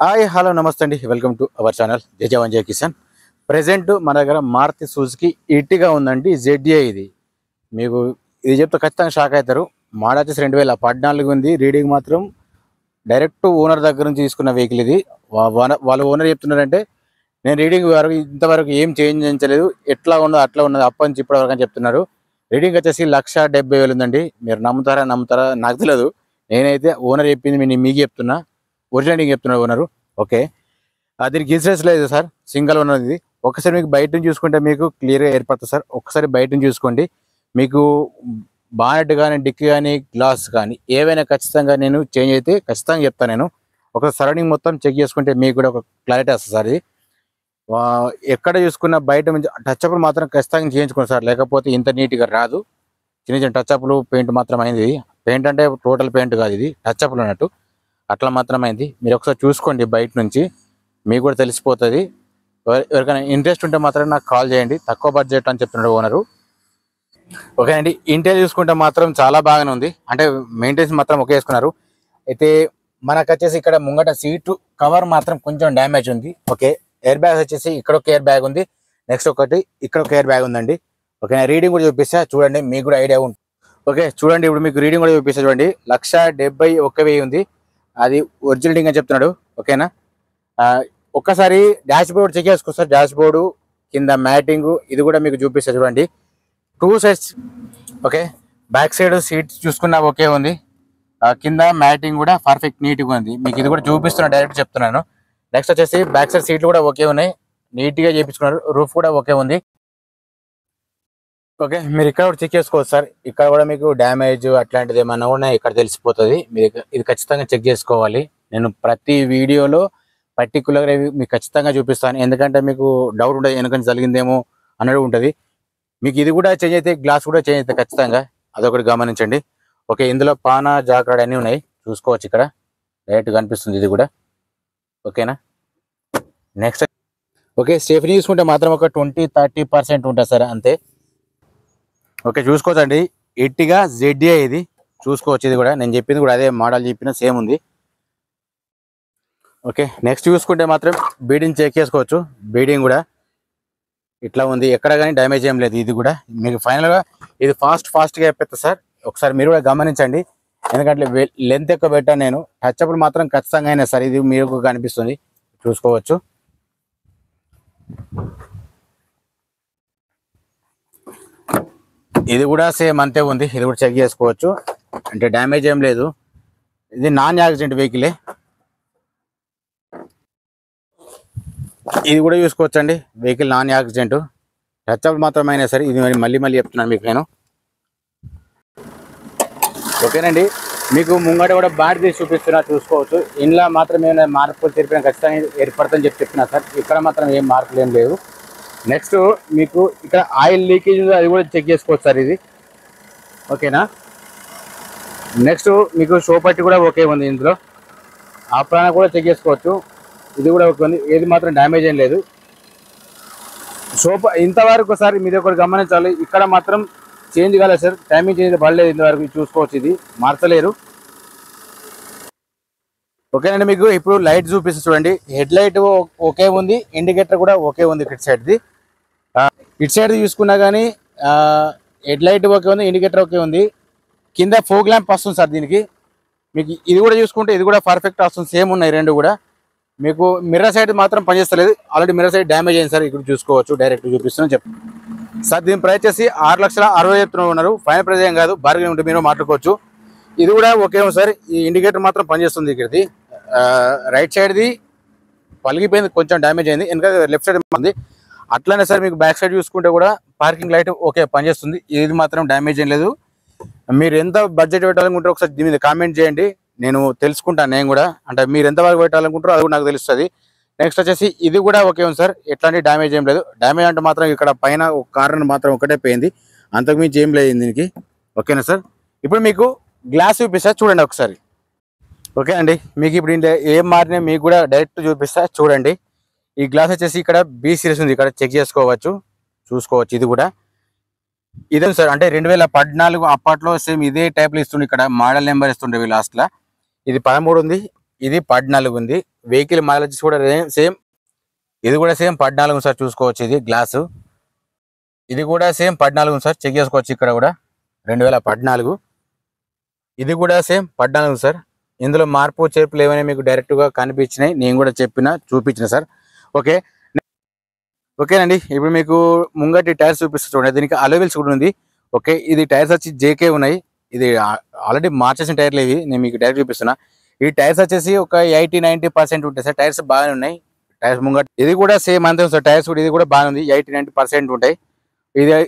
Hi hello నమస్తే అండి, welcome to our channel జై జవాన్ జై కిసాన్. ప్రజెంట్ మన దగ్గర మారుతి సుజుకి ఇట్టిగా ఉందండి. జెడ్ఏ ఇది మీకు ఇది చెప్తే ఖచ్చితంగా షాక్ అవుతారు. మోడల్ వచ్చేసి 2014 ఉంది. రీడింగ్ మాత్రం డైరెక్ట్ ఓనర్ దగ్గర నుంచి తీసుకున్న వెహికల్ ఇది. వాళ్ళ ఓనర్ చెప్తున్నారంటే నేను రీడింగ్ వరకు ఇంతవరకు ఏం చేంజ్ చేయించలేదు, ఎట్లా ఉన్నదో అట్లా ఉన్నది అప్పటి నుంచి ఇప్పటి వరకు అని చెప్తున్నారు. రీడింగ్ వచ్చేసి 1,70,000 ఉందండి. మీరు నమ్ముతారా నాకు తెలియదు. నేనైతే ఓనర్ చెప్పింది మీకు చెప్తున్నా, ఒరిజినల్ చెప్తున్నారు ఓనరు. ఓకే, దీనికి ఇన్సూరెన్స్ లేదు సార్, సింగల్ ఓనర్ ఇది. ఒకసారి మీకు బయట నుంచి చూసుకుంటే మీకు క్లియర్గా ఏర్పడుతుంది సార్. ఒకసారి బయట నుంచి చూసుకోండి. మీకు బానెట్ కానీ డిక్కీ కానీ గ్లాస్ కానీ ఏవైనా ఖచ్చితంగా నేను చేంజ్ అయితే ఖచ్చితంగా చెప్తాను. నేను ఒక సరౌండింగ్ మొత్తం చెక్ చేసుకుంటే మీకు కూడా ఒక క్లారిటీ వస్తుంది సార్. ఇది ఎక్కడ చూసుకున్న బయట నుంచి టచ్అప్లు మాత్రం ఖచ్చితంగా చేయించుకోండి సార్, లేకపోతే ఇంత నీట్గా రాదు. చిన్న చిన్న టచ్అప్లు పెయింట్ మాత్రం అయింది. పెయింట్ అంటే టోటల్ పెయింట్ కాదు, ఇది టచ్అప్లు అన్నట్టు. అట్లా మాత్రమైంది. మీరు ఒకసారి చూసుకోండి బయట నుంచి, మీకు కూడా తెలిసిపోతుంది. ఎవరికైనా ఇంట్రెస్ట్ ఉంటే మాత్రం నాకు కాల్ చేయండి. తక్కువ బడ్జెట్ అని చెప్తున్నాడు ఓనరు. ఓకే అండి, ఇంటీరియర్ చూసుకుంటే మాత్రం చాలా బాగానే ఉంది. అంటే మెయింటెనెన్స్ మాత్రం ఒకే వేసుకున్నారు. అయితే మనకు వచ్చేసి ఇక్కడ ముంగట సీటు కవర్ మాత్రం కొంచెం డ్యామేజ్ ఉంది. ఓకే, ఎయిర్ బ్యాగ్ వచ్చేసి ఇక్కడ ఒక ఎయిర్ బ్యాగ్ ఉంది, నెక్స్ట్ ఒకటి ఇక్కడ ఒక ఎయిర్ బ్యాగ్ ఉందండి. ఓకే, రీడింగ్ కూడా చూపిస్తా చూడండి, మీకు కూడా ఐడియా ఉంటుంది. ఓకే చూడండి, ఇప్పుడు మీకు రీడింగ్ కూడా చూపిస్తా చూడండి. 1,71,000 ఉంది. అది ఒరిజినల్ అని చెప్తున్నాడు. ఓకేనా, ఒక్కసారి డాష్ బోర్డ్ చెక్ చేసుకోవచ్చు. డాష్ బోర్డు కింద మ్యాటింగ్ ఇది కూడా మీకు చూపిస్తా చూడండి. 2 sides okay. Back side seat చూసుకున్నా ఓకే ఉంది. కింద మ్యాటింగ్ కూడా పర్ఫెక్ట్ నీట్గా ఉంది. మీకు ఇది కూడా చూపిస్తున్నా, డైరెక్ట్ చెప్తున్నాను. నెక్స్ట్ వచ్చేసి బ్యాక్ సైడ్ సీట్లు కూడా ఓకే ఉన్నాయి, నీట్గా చేయించుకున్నారు. రూఫ్ కూడా ఓకే ఉంది. ఓకే, మీరు ఇక్కడ కూడా చెక్ చేసుకోవచ్చు సార్. ఇక్కడ కూడా మీకు డ్యామేజ్ అట్లాంటిది ఏమన్నా కూడా ఇక్కడ తెలిసిపోతుంది. మీరు ఇది ఖచ్చితంగా చెక్ చేసుకోవాలి. నేను ప్రతి వీడియోలో పర్టికులర్గా మీకు ఖచ్చితంగా చూపిస్తాను, ఎందుకంటే మీకు డౌట్ ఉంటుంది ఎందుకంటే జరిగిందేమో అన్నట్టు ఉంటుంది. మీకు ఇది కూడా చేంజ్ అయితే గ్లాస్ కూడా చేంజ్ అయితే ఖచ్చితంగా అదొకటి గమనించండి. ఓకే, ఇందులో పానా జాక్రాడ్ అన్నీ ఉన్నాయి, చూసుకోవచ్చు. ఇక్కడ డైరెక్ట్ కనిపిస్తుంది ఇది కూడా. ఓకేనా, నెక్స్ట్ ఓకే, సేఫ్టీ చూసుకుంటే మాత్రం ఒక 20-30% ఉంటుంది సార్, అంతే. ఓకే చూసుకోవచ్చండి, ఎట్టిగా జెడ్ఏ ఇది చూసుకోవచ్చు. ఇది కూడా నేను చెప్పింది కూడా అదే మోడల్ చెప్పిన సేమ్ ఉంది. ఓకే, నెక్స్ట్ చూసుకుంటే మాత్రం బీడింగ్ చెక్ చేసుకోవచ్చు. బీడింగ్ కూడా ఇట్లా ఉంది, ఎక్కడ కానీ డ్యామేజ్ ఏం లేదు. ఇది కూడా మీకు ఫైనల్గా ఇది ఫాస్ట్గా అయిపోతుంది సార్. ఒకసారి మీరు కూడా గమనించండి, ఎందుకంటే లెంత్ ఎక్కువ పెట్టాను నేను. టచ్అప్లు మాత్రం ఖచ్చితంగా అయినా సార్, ఇది మీకు కనిపిస్తుంది, చూసుకోవచ్చు. ఇది కూడా సేమ్ అంతే ఉంది, ఇది కూడా చెక్ చేసుకోవచ్చు. అంటే డ్యామేజ్ ఏం లేదు. ఇది నాన్ యాక్సిడెంట్ వెహికలే. ఇది కూడా చూసుకోవచ్చు అండి, వెహికల్ నాన్ యాక్సిడెంట్. టచ్అప్ మాత్రం అయినా సరే, ఇది మళ్ళీ చెప్తున్నాను మీకు నేను. ఓకేనండి, మీకు ముంగట కూడా బాడీ తీసి చూపిస్తున్నా, చూసుకోవచ్చు. ఇంట్లో మాత్రం ఏమైనా మార్పులు తెలిపిన ఖచ్చితంగా ఏర్పడుతుందని చెప్తున్నా సార్. ఇక్కడ మాత్రం ఏం మార్పులు ఏం లేవు. నెక్స్ట్ మీకు ఇక్కడ ఆయిల్ లీకేజ్ అది కూడా చెక్ చేసుకోవచ్చు సార్, ఇది ఓకేనా. నెక్స్ట్ మీకు షో పట్టి కూడా ఓకే ఉంది. ఇందులో ఆ ప్రాణ కూడా చెక్ చేసుకోవచ్చు, ఇది కూడా ఓకే ఉంది. ఏది మాత్రం డ్యామేజ్ ఏం లేదు. ఇంతవరకు సార్ మీరు ఒకటి గమనించాలి, ఇక్కడ మాత్రం చేంజ్ కాలేదు సార్, టైమింగ్ చేంజ్ పడలేదు ఇంతవరకు, చూసుకోవచ్చు. ఇది మార్చలేరు. ఓకేనండి, మీకు ఇప్పుడు లైట్ చూపిస్తే చూడండి. హెడ్ లైట్ ఓకే ఉంది, ఇండికేటర్ కూడా ఓకే ఉంది. ఇటు సైడ్ చూసుకున్నా కానీ హెడ్ లైట్ ఓకే ఉంది, ఇండికేటర్ ఓకే ఉంది. కింద ఫోగ్ ల్యాంప్ వస్తుంది సార్ దీనికి. మీకు ఇది కూడా చూసుకుంటే ఇది కూడా పర్ఫెక్ట్ వస్తుంది, సేమ్ ఉన్నాయి రెండు కూడా. మీకు మిర్రర్ సైడ్ మాత్రం పనిచేస్తలేదు, ఆల్రెడీ మిర్రర్ సైడ్ డ్యామేజ్ అయింది సార్. ఇక్కడ చూసుకోవచ్చు, డైరెక్ట్ చూపిస్తున్నాను చెప్పండి సార్. దీని ప్రైస్ వచ్చేసి 6,60,000 చెప్తున్నారు ఉన్నారు. ఫైనల్ ప్రైస్ ఏం కాదు, బార్గెన్ ఉంటే మీరు మాట్లాడుకోవచ్చు. ఇది కూడా ఓకే సార్. ఈ ఇండికేటర్ మాత్రం పనిచేస్తుంది. ఇక్కడిది రైట్ సైడ్ది పలిగిపోయింది, కొంచెం డ్యామేజ్ అయింది. ఎందుకంటే లెఫ్ట్ సైడ్ ఉంది. అట్లనే సార్ మీకు బ్యాక్ సైడ్ చూసుకుంటే కూడా పార్కింగ్ లైట్ ఓకే పనిచేస్తుంది. ఇది మాత్రం డ్యామేజ్ ఏం లేదు. మీరు ఎంత బడ్జెట్ పెట్టాలనుకుంటారో ఒకసారి దీని మీద కామెంట్ చేయండి, నేను తెలుసుకుంటాను. నేను కూడా అంటే మీరు ఎంత వరకు పెట్టాలనుకుంటారో అది కూడా నాకు తెలుస్తుంది. నెక్స్ట్ వచ్చేసి ఇది కూడా ఓకే ఉంది సార్, ఎట్లాంటి డ్యామేజ్ ఏం లేదు. డ్యామేజ్ అంటే మాత్రం ఇక్కడ పైన ఒక కారణం మాత్రం ఒకటే పోయింది, అంతకుమించి ఏం లేదు దీనికి. ఓకేనా సార్, ఇప్పుడు మీకు గ్లాస్ చూపిస్తా చూడండి ఒకసారి. ఓకే అండి, మీకు ఇప్పుడు ఏం మారినా మీకు కూడా డైరెక్ట్ చూపిస్తా చూడండి. ఈ గ్లాస్ వచ్చేసి ఇక్కడ B సిరీస్ ఉంది, ఇక్కడ చెక్ చేసుకోవచ్చు, చూసుకోవచ్చు. ఇది కూడా ఇదే సార్, అంటే 2014 అప్పట్లో సేమ్ ఇదే టైప్లో ఇస్తుండే. ఇక్కడ మోడల్ నెంబర్ ఇస్తుండే లాస్ట్లో. ఇది 13 ఉంది, ఇది 14 ఉంది. వెహికల్ మైలేజ్ కూడా సేమ్, ఇది కూడా సేమ్ 14 సార్. చూసుకోవచ్చు, ఇది గ్లాసు, ఇది కూడా సేమ్ 14 సార్. చెక్ చేసుకోవచ్చు ఇక్కడ కూడా 2014. ఇది కూడా సేమ్ 14 సార్. ఇందులో మార్పు చేర్పులు ఏమైనా మీకు డైరెక్ట్గా కనిపించినాయి, నేను కూడా చూపించిన సార్. ఓకేనండి. ఇప్పుడు మీకు ముంగటి టైర్స్ చూపిస్తూ చూడండి. దీనికి అలోవెల్స్ కూడా ఉంది. ఓకే, ఇది టైర్స్ వచ్చి జేకే ఉన్నాయి. ఇది ఆల్రెడీ మార్చేసిన టైర్లు ఇవి, నేను మీకు డైరెక్ట్ చూపిస్తున్నా. ఈ టైర్స్ వచ్చేసి ఒక 80-90% ఉంటాయి సార్. టైర్స్ బాగానే ఉన్నాయి. టైర్స్ ముంగట ఇది కూడా సేమ్ అంతే సార్. టైర్స్ కూడా ఇది కూడా బాగానే ఉంది, 80-90% ఉంటాయి.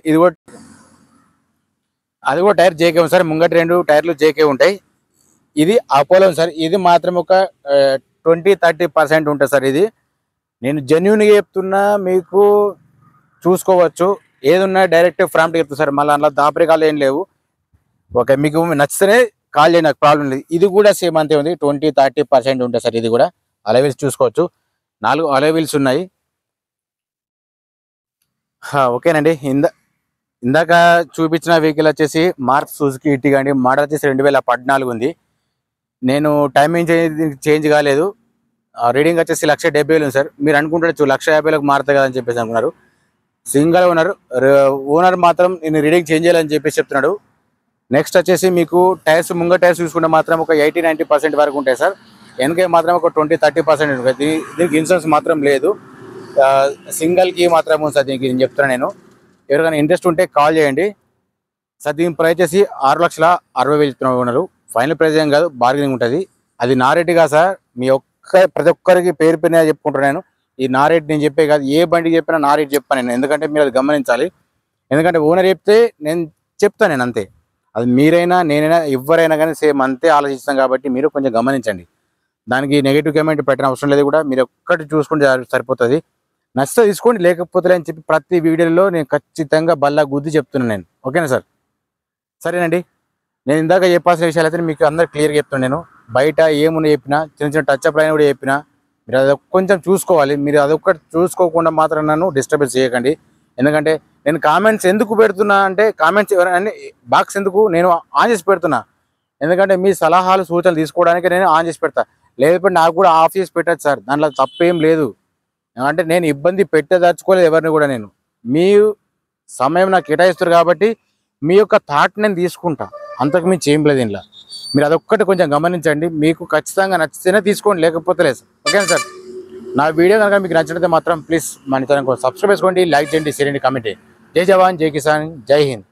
ఇది కూడా అది కూడా టైర్ జేకే ఉంది సార్. ముంగటి 2 టైర్లు జేకే ఉంటాయి. ఇది అపోలో సార్. ఇది మాత్రం ఒక 20-30% ఉంటుంది సార్. ఇది నేను జెన్యున్గా చెప్తున్నా, మీకు చూసుకోవచ్చు. ఏదున్నా డైరెక్ట్ ఫ్రాంట్ చెప్తా సార్. మళ్ళీ అందులో దాపరికాలు ఏం లేవు. ఓకే, మీకు నచ్చితేనే కాల్ చేయండి, నాకు ప్రాబ్లం లేదు. ఇది కూడా సేమ్ అంతే ఉంది, 20-30% ఉంటుంది సార్. ఇది కూడా అలవీల్స్ చూసుకోవచ్చు, 4 అలవీల్స్ ఉన్నాయి. ఓకేనండి. ఇందాక చూపించిన వెహికల్ వచ్చేసి మారుతి సుజుకి ఇర్టిగా అండి. మోడల్ వచ్చేసి 2014 ఉంది. నేను టైమింగ్ చేంజ్ కాలేదు. రీడింగ్ వచ్చేసి 1,70,000 ఉంది సార్. మీరు అనుకుంటారు 1,50,000లకు మారుతుంది కదా అని చెప్పేసి అనుకున్నారు. సింగల్ ఓనర్ మాత్రం నేను రీడింగ్ చేంజ్ చేయాలని చెప్పేసి చెప్తున్నాడు. నెక్స్ట్ వచ్చేసి మీకు టైర్స్, ముంగ టైర్స్ చూసుకుంటే మాత్రం ఒక 80-90% వరకు ఉంటాయి సార్. వెనక మాత్రం ఒక 20-30% ఉంటుంది. దీనికి ఇన్సూరెన్స్ మాత్రం లేదు. సింగల్కి మాత్రం ఉంది సార్. దీనికి నేను చెప్తున్నాను. నేను ఎవరికైనా ఇంట్రెస్ట్ ఉంటే కాల్ చేయండి సార్. దీని ప్రైస్ వచ్చేసి 6,60,000 చెప్తున్నారు. ఫైనల్ ప్రైస్ ఏం కాదు, బార్గెనింగ్ ఉంటుంది. అది నా రేటుగా సార్. ప్రతి ఒక్కరికి పేరు పేరున చెప్పుకుంటున్నాను. ఈ నా రేట్ నేను చెప్పే కాదు, ఏ బండికి చెప్పినా నా రేట్ చెప్పాను నేను. ఎందుకంటే మీరు అది గమనించాలి. ఎందుకంటే ఓనర్ చెప్తే నేను చెప్తాను, నేను అంతే. అది మీరైనా నేనైనా ఎవరైనా కానీ సేమ్ అంతే ఆలోచిస్తాం. కాబట్టి మీరు కొంచెం గమనించండి. దానికి నెగిటివ్ కామెంట్ పెట్టిన అవసరం లేదు కూడా. మీరు ఒక్కటి చూసుకుంటే సరిపోతుంది. నచ్చితే తీసుకోండి, లేకపోతే అని చెప్పి ప్రతి వీడియోలో నేను ఖచ్చితంగా బల్లా గుద్ది చెప్తున్నాను నేను. ఓకేనా సార్? సరేనండి. నేను ఇందాక చెప్పాల్సిన విషయాలు అయితే మీకు అందరు క్లియర్గా చెప్తాను. నేను బయట ఏమున్నా చెప్పినా, చిన్న చిన్న టచ్ అప్ అయినా కూడా చెప్పినా, మీరు అది కొంచెం చూసుకోవాలి. మీరు అదొక్కటి చూసుకోకుండా మాత్రం నన్ను డిస్టర్బెన్స్ చేయకండి. ఎందుకంటే నేను కామెంట్స్ ఎందుకు పెడుతున్నా అంటే, కామెంట్స్ ఎవరైనా బాక్స్ ఎందుకు నేను ఆన్ చేసి పెడుతున్నా. ఎందుకంటే మీ సలహాలు సూచనలు తీసుకోవడానికి నేను ఆన్ చేసి పెడతా. లేకపోతే నాకు కూడా ఆఫ్ చేసి పెట్టచ్చు సార్. దాంట్లో తప్పేం లేదు. అంటే నేను ఇబ్బంది పెట్టదలుచుకోలేదు ఎవరిని కూడా. నేను మీ సమయం నాకు కేటాయిస్తారు కాబట్టి మీ యొక్క థాట్ నేను తీసుకుంటా. అంతకు మించి ఏం లేదు ఇంట్లో. మీరు అదొక్కటి కొంచెం గమనించండి. మీకు ఖచ్చితంగా నచ్చితేనే తీసుకోండి, లేకపోతే లేదు. ఓకేనా సార్? నా వీడియో కనుక మీకు నచ్చినట్లయితే మాత్రం ప్లీజ్ మన ఛానల్ సబ్స్క్రైబ్ చేసుకోండి, లైక్ చేయండి, షేర్ చేయండి, కామెంట్ చేయండి. జై జవాన్, జై కిసాన్, జై హింద్.